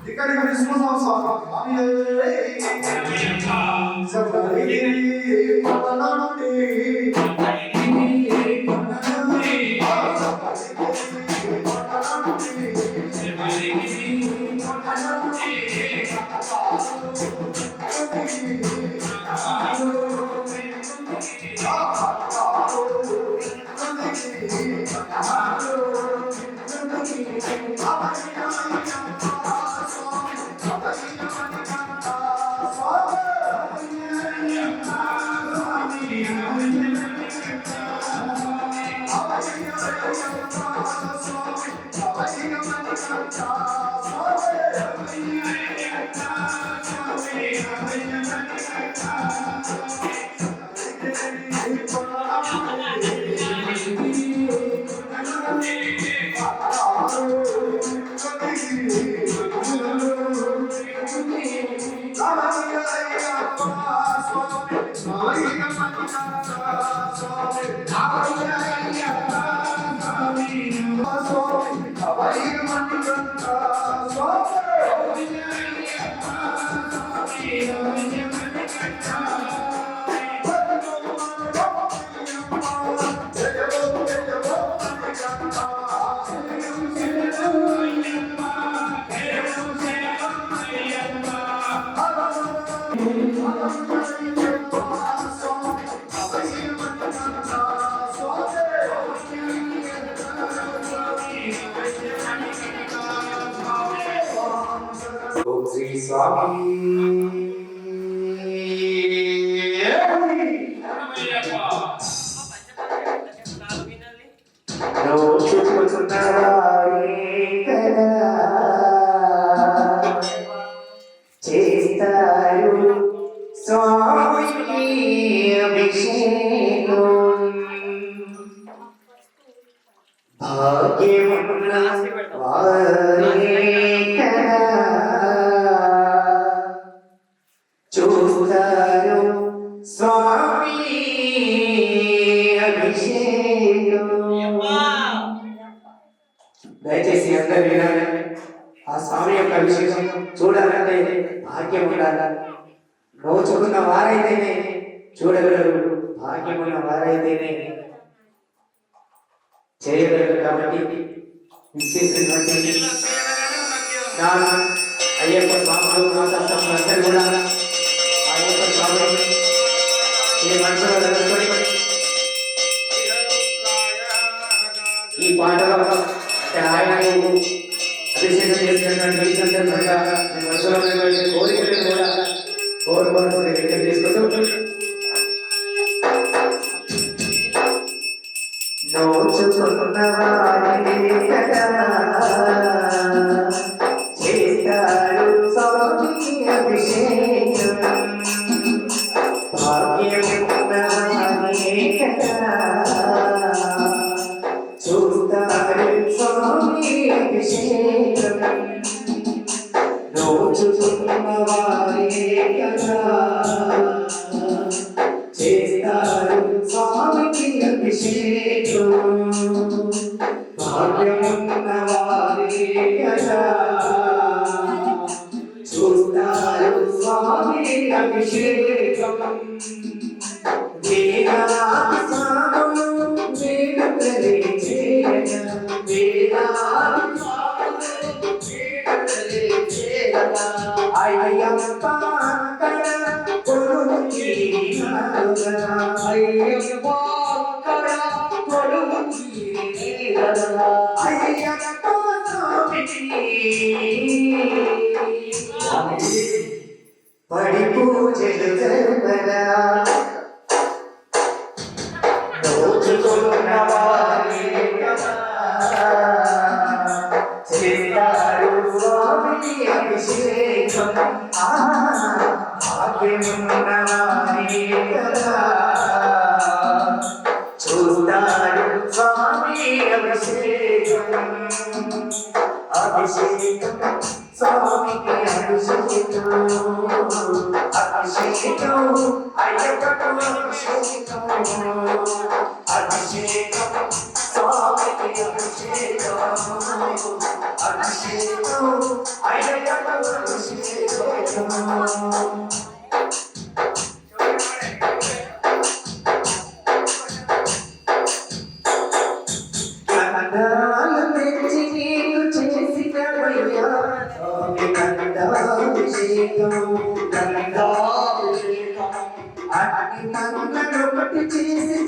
ఇక్కడికి తీసుకున్నాం స్వామి శ్రీ స్వామి చేస్తారు స్వామి అభిషేకం భాగ్యమున్న వారే చూస్తారు స్వామి అభిషేకం. దయచేసి అందరూ వినాలి. ఆ స్వామి యొక్క అభిషేకం చూడాలంటే భాగ్యం ఉండాలి. నోచుకున్న వారైతేనే చూడగలరు, భాగ్యం ఉన్న వారైతేనే చేయగలరు. కాబట్టి విశేషటువంటి అయ్యప్ప స్వాములు మాతా స్వాములు అందరూ కూడా అయ్యప్ప స్వామి మీ మనసులో తెలుసుకొని ఈ పాటలో అంటే ఆయనకు అభిషేకం చేసినటువంటి ఈ సందర్భంగా మీ మనసులో ఉన్నటువంటి కోరికలను కూడా కోరుకోవాల్సిన వ్యక్తం తీసుకుంటూ నోచుకున్న వారి చేస్తారు స్వామి అభిషేకం భాగ్యమున్న వారి చూస్తారు స్వామి అభిషేకం నోచుకున్న వారి చేస్తారు స్వామికి అభిషేకం భాగ్యమున్న వారి చూస్తారు స్వామి అభిషేకం వేదాంత స్వాములు వేడుకలే చేయగా వేదాంత స్వాములు వేడుకలే చేయగా అయ్యప్ప అక్కడ కొలువుకి అయ్యప్ప అక్కడ కొలువుకి అయ్యప్ప స్వామికి పడి పూజలు జరుపగా నోచుకున్న వారి చేస్తారు స్వామి అభిషేకం అభిషేకం స్వామికి అభిషేకం అభిషేకం అయ్యప్పకు అభిషేకం అభిషేకం స్వామికి అభిషేకం అభిషేకం అయ్యప్పకు అభిషేకం అగ్నిమంగళొకటి చేసి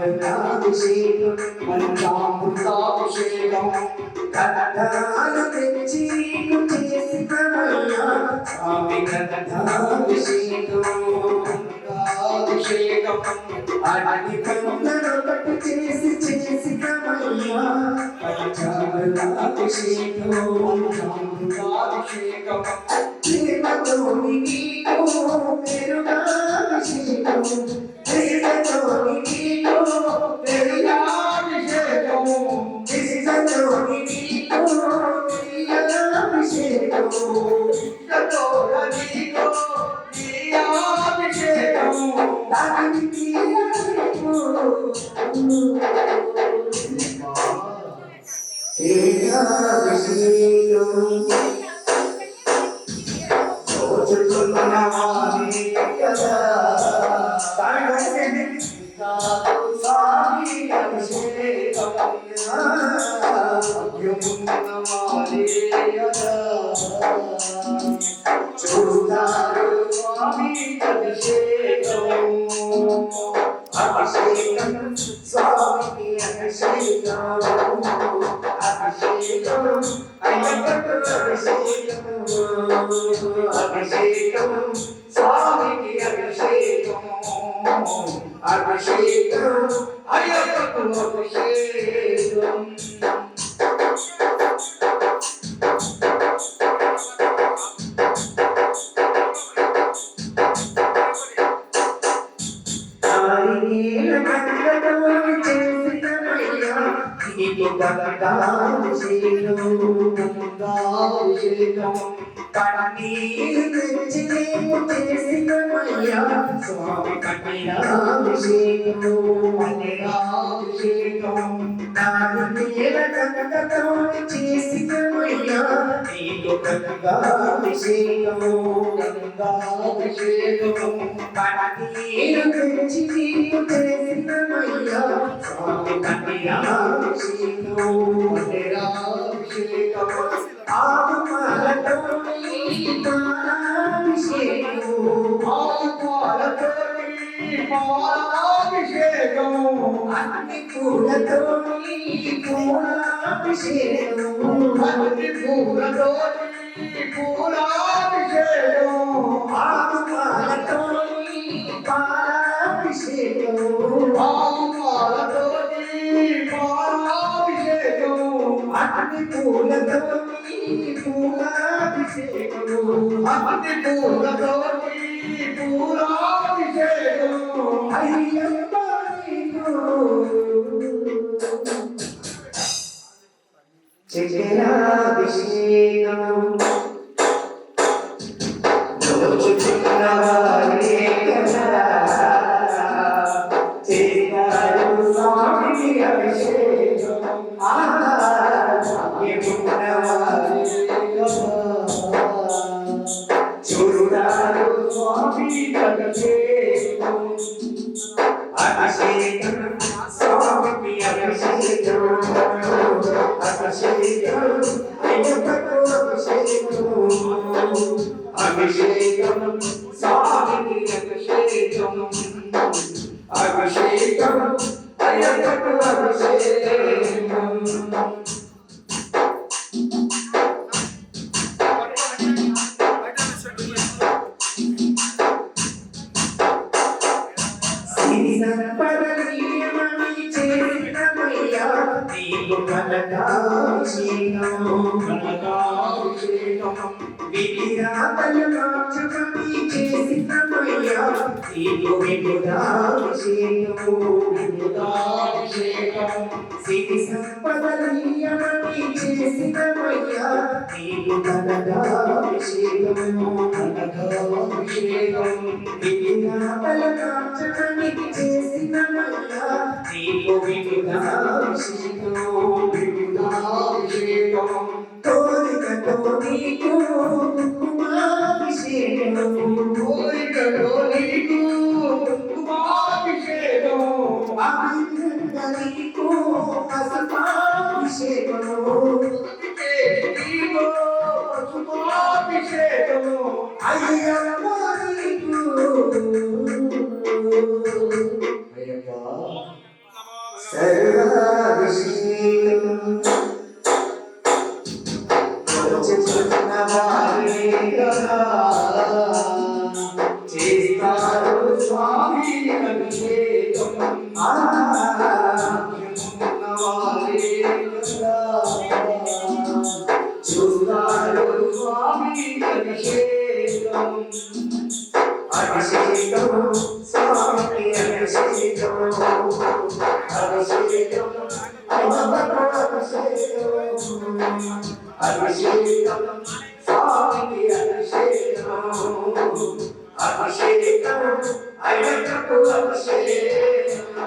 పంచామృతాభిషేకం పంచామృతాభిషేకం కథాలు తెచ్చి చేసి స్వామి కథాభిషేకం అభిషేకం అగ్నిమంగళొకటి చేసి పంచామృతాభిషేకం పంచామృతాభిషేకం ప్రేమతోని నీకు పెరుగాభిషేకం ప్రేమతోని నీకు పెరుగాభిషేకం ప్రేమతోని నీకు ప్రియాభిషేకం ప్రేమతోని నీకు ప్రియాభిషేకం దాని చూడారు స్వామి అభిషేకం అభిషేకం స్వామికి అభిషేకం అభిషేకం అయ్యప్పకు అభిషేకం అభిషేకం స్వామికి అభిషేకం అభిషేకం అయ్యప్పకు అభిషేకం కన్నీరు తెచ్చి చేసినమయ్యా స్వామి కన్నీరాభిషేకం కన్నీరాభిషేకం నాడు నీల కన్నతో చేసినమయ్యా నీకు గంగాభిషేకం గంగాభిషేకం కన్నీరు తెచ్చి చేసినమయ్యా స్వామి కన్నీరాభిషేకం కన్నీరాభిషేకం ఆత్మలతోని పాలాభిషేకం ఆత్మలతోని పాలాభిషేకం అన్ని పూలతోని పూలాభిషేకం అన్ని పూలతోని పూలాభిషేకం ఆత్మలతోని పాలాభిషేకం ఆత్మలతోని పాలాభిషేకం అన్ని పూలతోని పూలాభిషేకం అన్ని పూలతోని పూలాభిషేకం అయ్యప్ప చక్రాభిషేకం దోచుకున్నవారే కదా చేశారు స్వామికి అభిషేకం చూడారు స్వామి అభిషేకం అభిషేకం స్వామికి అభిషేకం అభిషేకం అయ్యప్పకు అభిషేకం అభిషేకం స్వామికి అభిషేకం అభిషేకం అయ్యప్పకు అభిషేకం సంపద నియమని చేసినమయ్యా నీ నీకు కనకాభిషేకం విధిరాతలు మార్చుకొని చేసినమయ్యా నీకు విముదాభిషేకం సిరి సంపదలీయమని చేసినమయ్యా నీకు కనకాభిషేకం విధిరాతలు మార్చుకొని చేసినమయ్యా నీకు విముదాభిషేకం కోరికతో నీకు కుంకుమాభిషేకం ఆనంద నీకు పసుపాభిషేకం అయ్యప్ప నీకు సర్వాభిషేకం చేస్తారు స్వామి అభిషేకం చూస్తారు స్వామి అభిషేకం అభిషేకం స్వామి అభిషేకం అభిషేకం అభిషేకం స్వామి అభిషేకం అభిషేకం అయ్యప్పకు అభిషేకం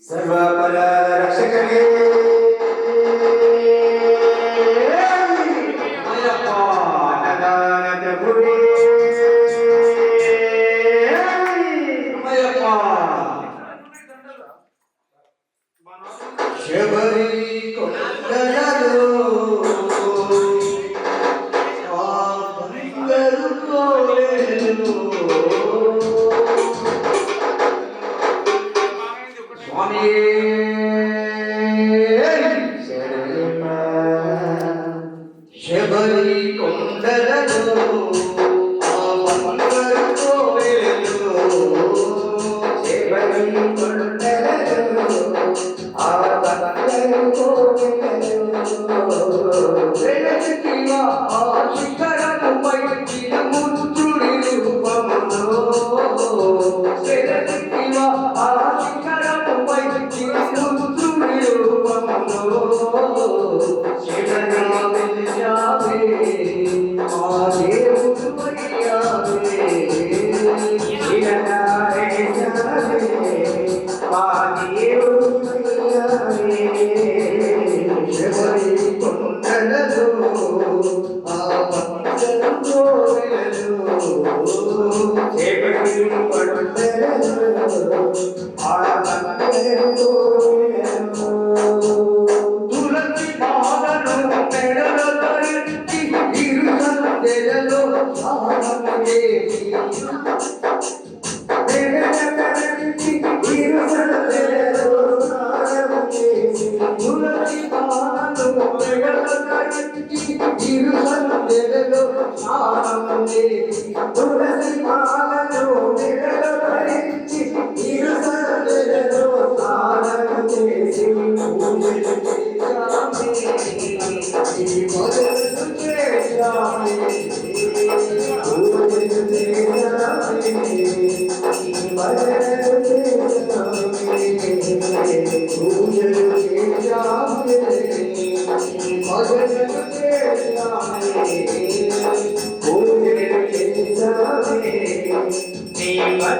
సర్వపర రక్షకరే శబరి కొండలలో ఆ బంగారు కోవెలలో శబరి కొండలలో ఆ బంగారు కోవెలలో వెలకివా ఆ శిఖరముపై చిరుముద్రుడి రూపములో వెలకివా ఆ శిఖరముపై చిరుముద్రుడి రూపములో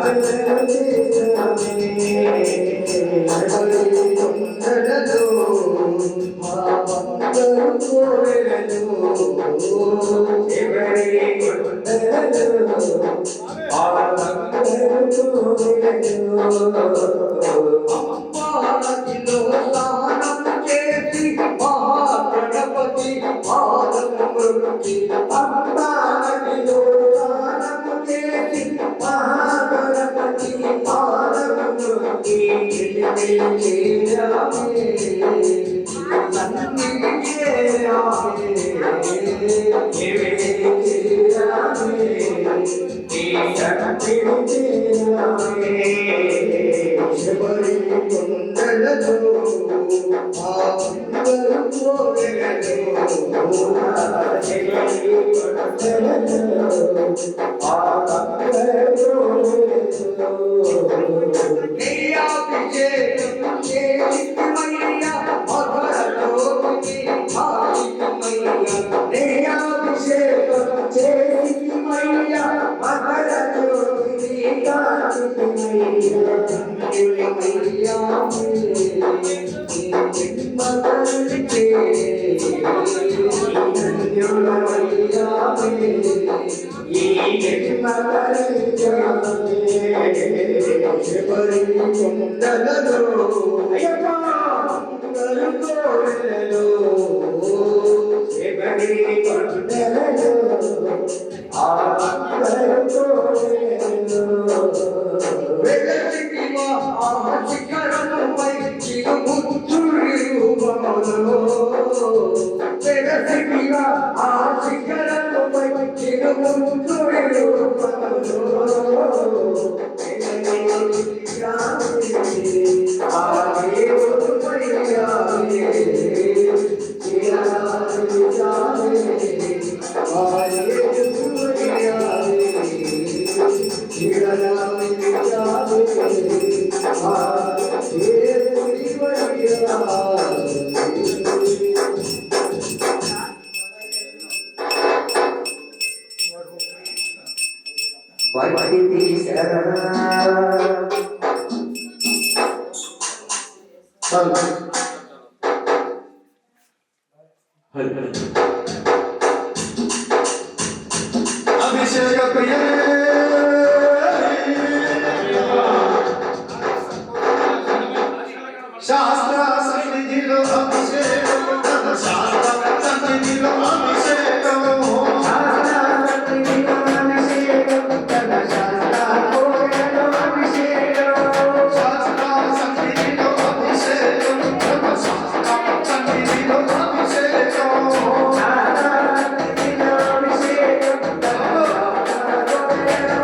మహాగణపతి మహాగణపతి అభిషేక ప్రియ శాస్త్ర సన్నిధిలో అభిషేకం శాస్త్ర సన్నిధిలో అభిషేకం Yeah.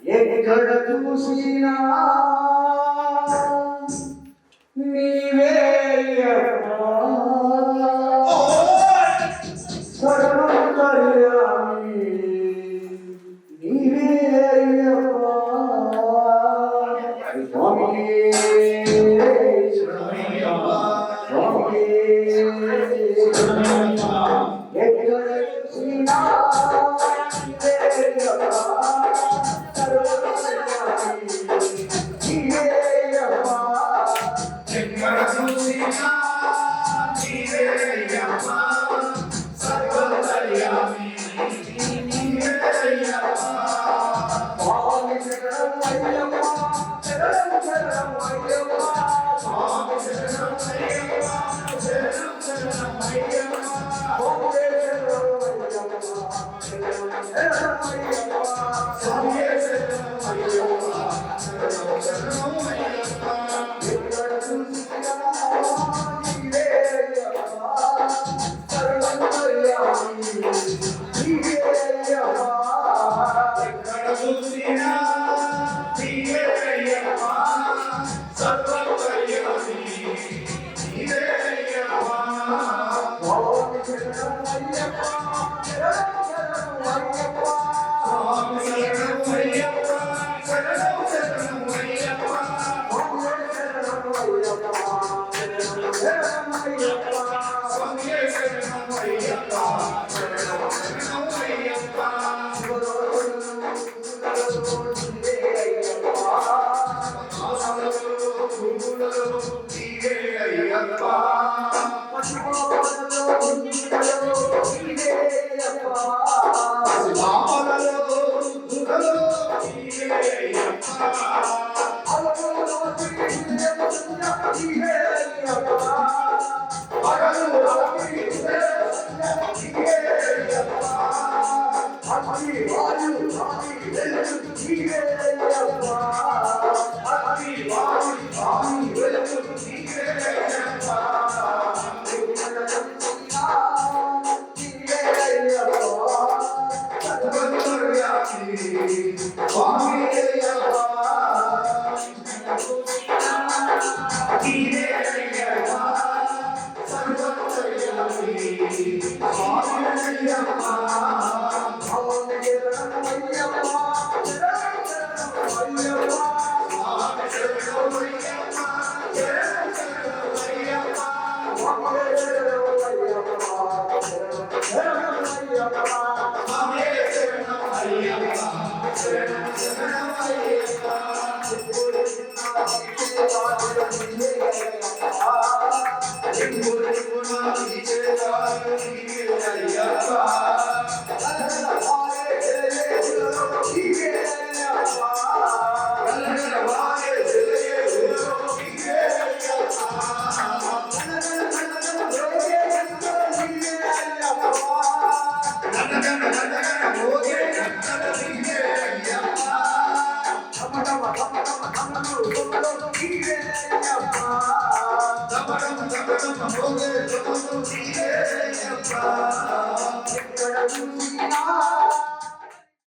ఎక్కడ చూసినా నీవే సర్వోత్తర్యామి నీవే స్వామి ఎక్కడ చూసినా Come on,